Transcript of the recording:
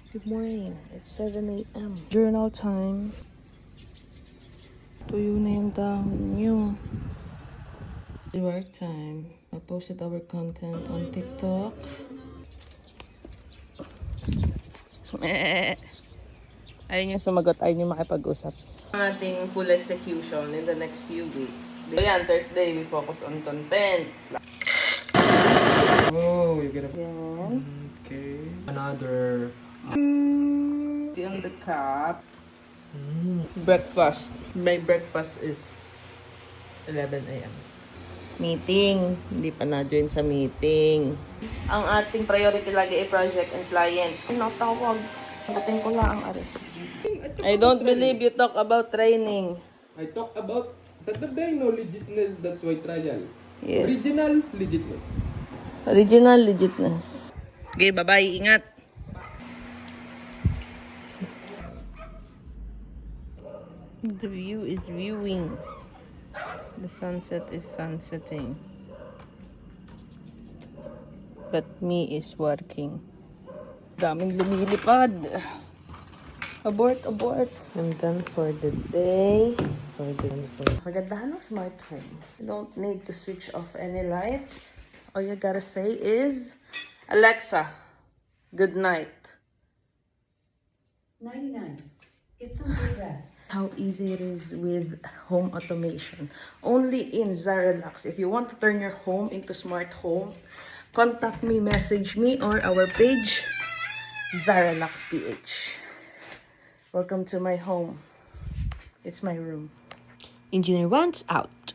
Good morning. It's 7 a.m. Journal time. Tuyo na yung dahon nyo. Work time. I posted our content on TikTok. Ayun yung sumagot. Ayun yung makipag-usap. Ang ating full execution in the next few weeks. Ayan, Thursday, we focus on content. Oh, you're gonna. Yan. Okay. Another. On the cup. Breakfast. My breakfast is 11 a.m. Meeting. Hindi pa na-join sa meeting. Ang ating priority lagi ay project and clients. Kung natawag, pagdating ko lang ang ari. I don't believe you talk about training. I talk about Saturday, no legitness, that's why trial. Yes. Original legitness. Original legitness. Okay, bye-bye. Ingat. The view is viewing. The sunset is sunsetting. But me is working. Daming lumilipad. Abort, abort. I'm done for the day. Magandahan ng smart home. You don't need to switch off any lights. All you gotta say is, Alexa, good night. 99. Get some good rest. How easy it is with home automation. Only in Zaralax. If you want to turn your home into smart home, contact me, message me, or our page, Zaralax PH. Welcome to my home. It's my room. Engineer Wants out.